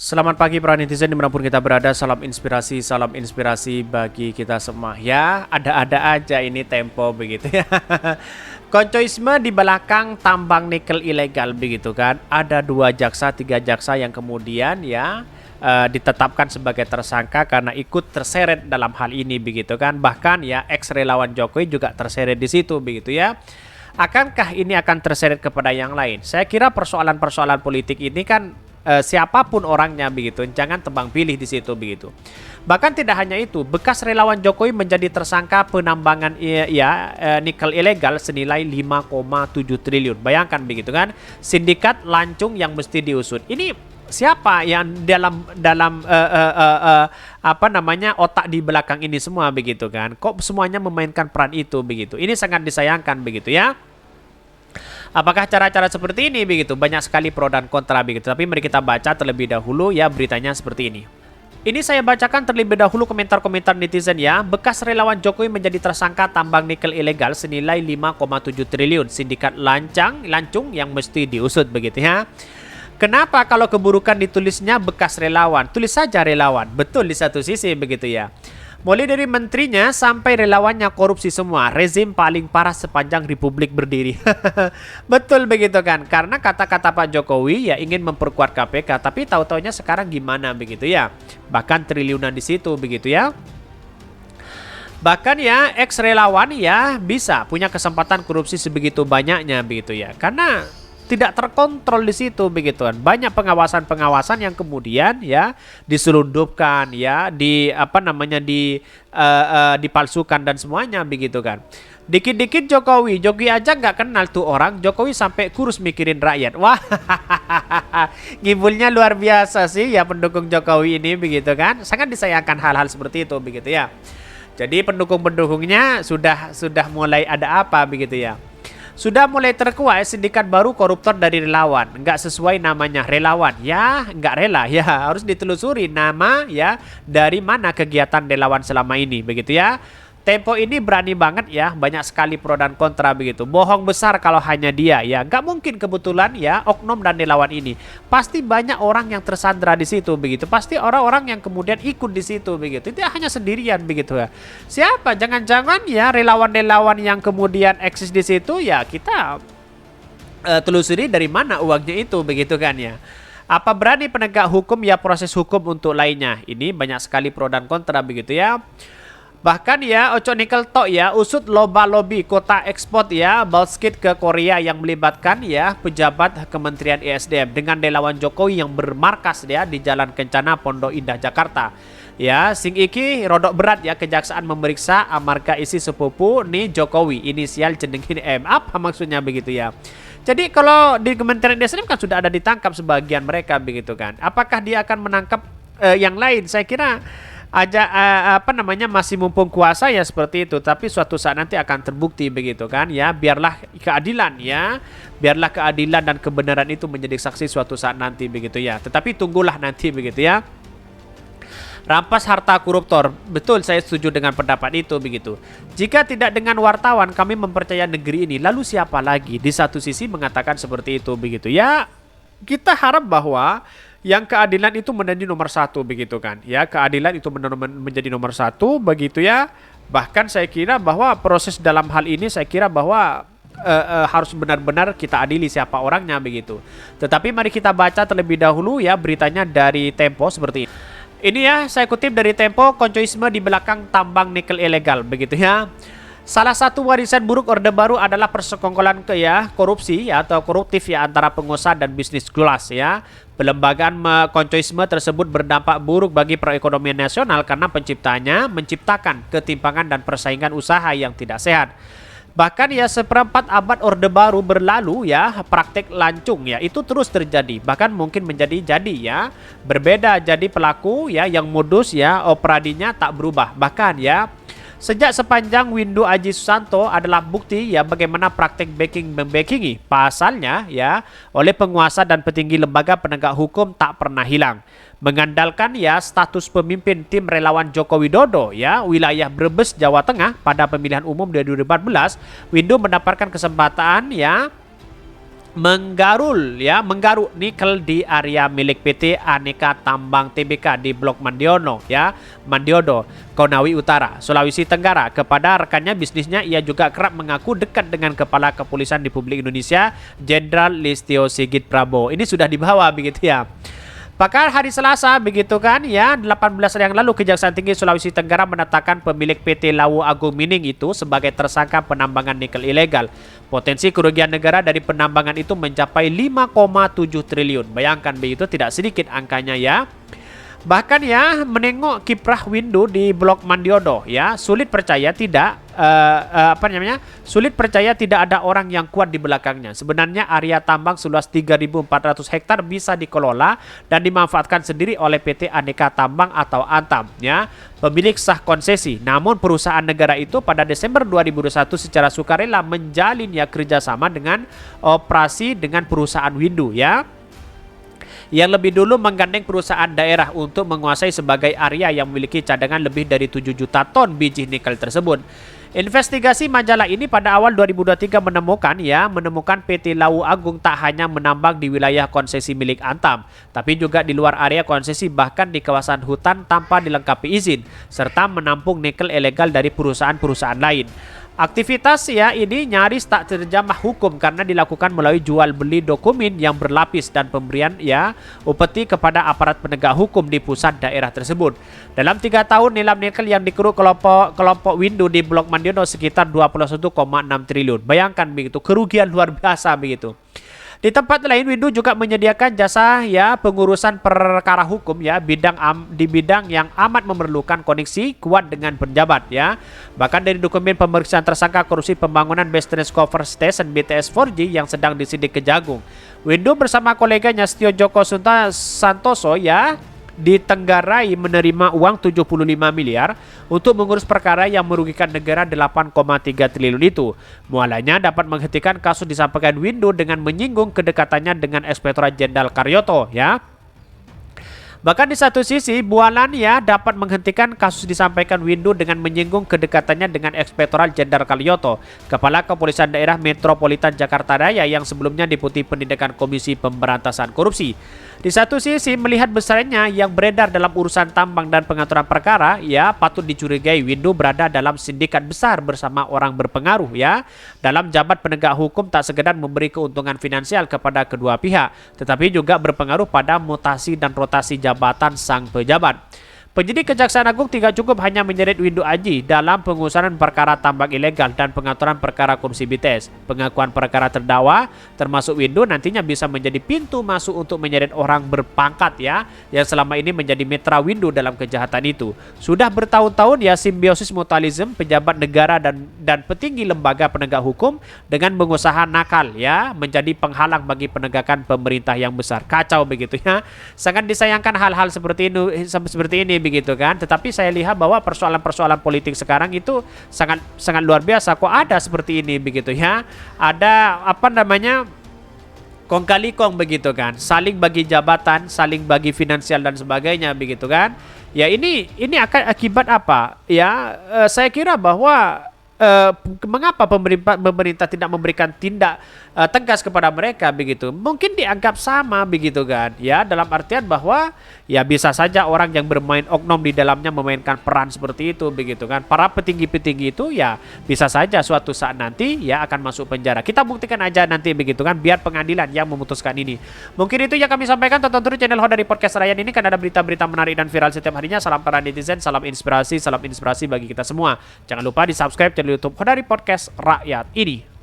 Selamat pagi para netizen dimanapun kita berada, salam inspirasi bagi kita semua. Ya, ada-ada aja ini Tempo begitu ya. Koncoisme di belakang tambang nikel ilegal begitu kan. Ada 3 jaksa yang kemudian ya ditetapkan sebagai tersangka karena ikut terseret dalam hal ini begitu kan. Bahkan ya ex relawan Jokowi juga terseret di situ begitu ya. Akankah ini akan terseret kepada yang lain? Saya kira persoalan-persoalan politik ini kan siapapun orangnya begitu, jangan tebang pilih di situ begitu. Bahkan tidak hanya itu, bekas relawan Jokowi menjadi tersangka penambangan nikel ilegal senilai 5,7 triliun. Bayangkan begitu kan, sindikat lancung yang mesti diusut. Ini siapa yang dalam apa namanya otak di belakang ini semua begitu kan? Kok semuanya memainkan peran itu begitu? Ini sangat disayangkan begitu ya. Apakah cara-cara seperti ini begitu? Banyak sekali pro dan kontra begitu. Tapi mari kita baca terlebih dahulu ya beritanya seperti ini. Ini saya bacakan terlebih dahulu komentar-komentar netizen ya. Bekas relawan Jokowi menjadi tersangka tambang nikel ilegal senilai 5,7 triliun. Sindikat lancung yang mesti diusut begitu ya. Kenapa kalau keburukan ditulisnya bekas relawan? Tulis saja relawan. Betul di satu sisi begitu ya. Mulai dari menterinya sampai relawannya korupsi semua. Rezim paling parah sepanjang Republik berdiri. Betul begitu kan? Karena kata-kata Pak Jokowi ya ingin memperkuat KPK. Tapi tahu-taunya sekarang gimana begitu ya? Bahkan triliunan di situ begitu ya. Bahkan ya ex relawan ya bisa punya kesempatan korupsi sebegitu banyaknya begitu ya. Karena tidak terkontrol di situ begitu kan. Banyak pengawasan-pengawasan yang kemudian ya diselundupkan ya dipalsukan dan semuanya begitu kan. Dikit-dikit Jokowi aja nggak kenal tuh orang. Jokowi sampai kurus mikirin rakyat. Wah, ngibulnya luar biasa sih ya pendukung Jokowi ini begitu kan. Sangat disayangkan hal-hal seperti itu begitu ya. Jadi pendukung-pendukungnya sudah mulai ada apa begitu ya. Sudah mulai terkuat sindikat baru koruptor dari relawan. Nggak sesuai namanya relawan. Ya nggak rela ya. Harus ditelusuri nama ya. Dari mana kegiatan relawan selama ini begitu ya. Tempo ini berani banget ya. Banyak sekali pro dan kontra begitu. Bohong besar kalau hanya dia ya. Nggak mungkin kebetulan ya oknum dan relawan ini. Pasti banyak orang yang tersandra di situ begitu. Pasti orang-orang yang kemudian ikut di situ begitu. Tidak hanya sendirian begitu ya. Siapa? Jangan-jangan ya relawan-relawan yang kemudian eksis di situ ya kita telusuri dari mana uangnya itu begitu kan ya. Apa berani penegak hukum ya proses hukum untuk lainnya. Ini banyak sekali pro dan kontra begitu ya. Bahkan ya Oco Nikel Tok ya usut loba lobby kota ekspor ya bauxite ke Korea yang melibatkan ya pejabat Kementerian ESDM dengan relawan Jokowi yang bermarkas ya di Jalan Kencana Pondok Indah Jakarta. Ya, sing iki rodok berat ya kejaksaan memeriksa amarga isi sepupu nih Jokowi inisial jenengin M. Apa maksudnya begitu ya? Jadi kalau di Kementerian ESDM kan sudah ada ditangkap sebagian mereka begitu kan. Apakah dia akan menangkap yang lain? Saya kira masih mumpung kuasa ya seperti itu, tapi suatu saat nanti akan terbukti begitu kan ya. Biarlah keadilan dan kebenaran itu menjadi saksi suatu saat nanti begitu ya. Tetapi tunggulah nanti begitu ya. Rampas harta koruptor, betul saya setuju dengan pendapat itu begitu. Jika tidak dengan wartawan kami mempercayai negeri ini, lalu siapa lagi? Di satu sisi mengatakan seperti itu begitu ya. Kita harap bahwa yang keadilan itu menjadi nomor satu begitu kan ya, keadilan itu menjadi nomor satu begitu ya. Bahkan saya kira bahwa proses dalam hal ini saya kira bahwa harus benar-benar kita adili siapa orangnya begitu. Tetapi mari kita baca terlebih dahulu ya beritanya dari Tempo seperti ini. Ini ya saya kutip dari Tempo, koncoisme di belakang tambang nikel ilegal begitu ya. Salah satu warisan buruk Orde Baru adalah persekongkolan korupsi ya, atau koruptif ya antara pengusaha dan bisnis gelas ya. Pelembagaan koncoisme tersebut berdampak buruk bagi perekonomian nasional karena menciptakan ketimpangan dan persaingan usaha yang tidak sehat. Bahkan ya seperempat abad Orde Baru berlalu ya praktek lancung ya itu terus terjadi, bahkan mungkin jadi ya berbeda. Jadi pelaku ya yang modus ya operadinya tak berubah. Bahkan ya sejak sepanjang Windu Aji Susanto adalah bukti ya bagaimana praktek membackingi pasalnya ya oleh penguasa dan petinggi lembaga penegak hukum tak pernah hilang. Mengandalkan ya status pemimpin tim relawan Joko Widodo ya wilayah Brebes Jawa Tengah pada pemilihan umum 2014, Windu mendapatkan kesempatan ya menggaruk nikel di area milik PT Aneka Tambang Tbk di Blok Mandiodo, Konawe Utara, Sulawesi Tenggara. Kepada rekannya bisnisnya, ia juga kerap mengaku dekat dengan Kepala Kepolisian Republik Indonesia, Jenderal Listio Sigit Prabowo. Ini sudah dibawa begitu ya. Bahkan hari Selasa begitu kan ya, 18 hari yang lalu Kejaksaan Tinggi Sulawesi Tenggara menetapkan pemilik PT Lawu Agung Mining itu sebagai tersangka penambangan nikel ilegal. Potensi kerugian negara dari penambangan itu mencapai 5,7 triliun. Bayangkan begitu, tidak sedikit angkanya ya. Bahkan ya, menengok kiprah Windu di Blok Mandiodo ya, sulit percaya tidak ada orang yang kuat di belakangnya. Sebenarnya area tambang seluas 3.400 hektar bisa dikelola dan dimanfaatkan sendiri oleh PT Aneka Tambang atau Antam ya, pemilik sah konsesi. Namun perusahaan negara itu pada Desember 2021 secara sukarela menjalin ya kerjasama dengan operasi dengan perusahaan Windu ya, yang lebih dulu menggandeng perusahaan daerah untuk menguasai sebagai area yang memiliki cadangan lebih dari 7 juta ton biji nikel tersebut. Investigasi majalah ini pada awal 2023 menemukan PT Lawu Agung tak hanya menambang di wilayah konsesi milik Antam, tapi juga di luar area konsesi, bahkan di kawasan hutan tanpa dilengkapi izin, serta menampung nikel ilegal dari perusahaan-perusahaan lain. Aktivitas ya ini nyaris tak terjamah hukum karena dilakukan melalui jual beli dokumen yang berlapis dan pemberian ya upeti kepada aparat penegak hukum di pusat daerah tersebut. Dalam 3 tahun nilam nikel yang dikeruk kelompok Windu di Blok Mandiodo sekitar 21,6 triliun. Bayangkan begitu, kerugian luar biasa begitu. Di tempat lain, Windu juga menyediakan jasa ya pengurusan perkara hukum ya di bidang yang amat memerlukan koneksi kuat dengan pejabat ya. Bahkan dari dokumen pemeriksaan tersangka korupsi pembangunan Business Cover Station BTS 4G yang sedang disidik Kejagung, Windu bersama koleganya Setio Joko Santoso ya ditenggarai menerima uang 75 miliar untuk mengurus perkara yang merugikan negara 8,3 triliun itu. Mualanya dapat menghentikan kasus disampaikan Windu dengan menyinggung kedekatannya dengan Inspektorat Jenderal Karyoto ya. Bahkan di satu sisi, bualan ya dapat menghentikan kasus disampaikan Windu dengan menyinggung kedekatannya dengan Inspektorat Jenderal Karyoto, Kepala Kepolisian Daerah Metropolitan Jakarta Raya yang sebelumnya Deputi Penindakan Komisi Pemberantasan Korupsi. Di satu sisi, melihat besarnya yang beredar dalam urusan tambang dan pengaturan perkara, ya patut dicurigai Windu berada dalam sindikat besar bersama orang berpengaruh ya. Dalam jabat penegak hukum tak sekedar memberi keuntungan finansial kepada kedua pihak, tetapi juga berpengaruh pada mutasi dan rotasi jabatan sang pejabat. Penyidik Kejaksaan Agung tidak cukup hanya menyeret Windu Aji dalam pengusuran perkara tambang ilegal dan pengaturan perkara korupsi BTS. Pengakuan perkara terdakwa termasuk Windu nantinya bisa menjadi pintu masuk untuk menyeret orang berpangkat ya yang selama ini menjadi mitra Windu dalam kejahatan itu. Sudah bertahun-tahun ya simbiosis mutualisme pejabat negara dan petinggi lembaga penegak hukum dengan pengusaha nakal ya menjadi penghalang bagi penegakan pemerintah yang besar. Kacau begitu ya. Sangat disayangkan hal-hal seperti ini begitu kan. Tetapi saya lihat bahwa persoalan-persoalan politik sekarang itu sangat luar biasa. Kok ada seperti ini begitu ya. Ada kong kali kong begitu kan. Saling bagi jabatan, saling bagi finansial dan sebagainya begitu kan. Ya ini akan akibat apa? Ya saya kira bahwa mengapa pemerintah tidak memberikan tindak tegas kepada mereka begitu? Mungkin dianggap sama begitu kan ya, dalam artian bahwa ya bisa saja orang yang bermain oknum di dalamnya memainkan peran seperti itu begitu kan. Para petinggi-petinggi itu ya bisa saja suatu saat nanti ya akan masuk penjara. Kita buktikan aja nanti begitu kan, biar pengadilan yang memutuskan ini. Mungkin itu yang kami sampaikan. Tonton terus channel Hodari Podcast Rayan ini kan ada berita-berita menarik dan viral setiap harinya. Salam para netizen, salam inspirasi bagi kita semua. Jangan lupa di subscribe channel YouTube Hodari Podcast Rakyat ini.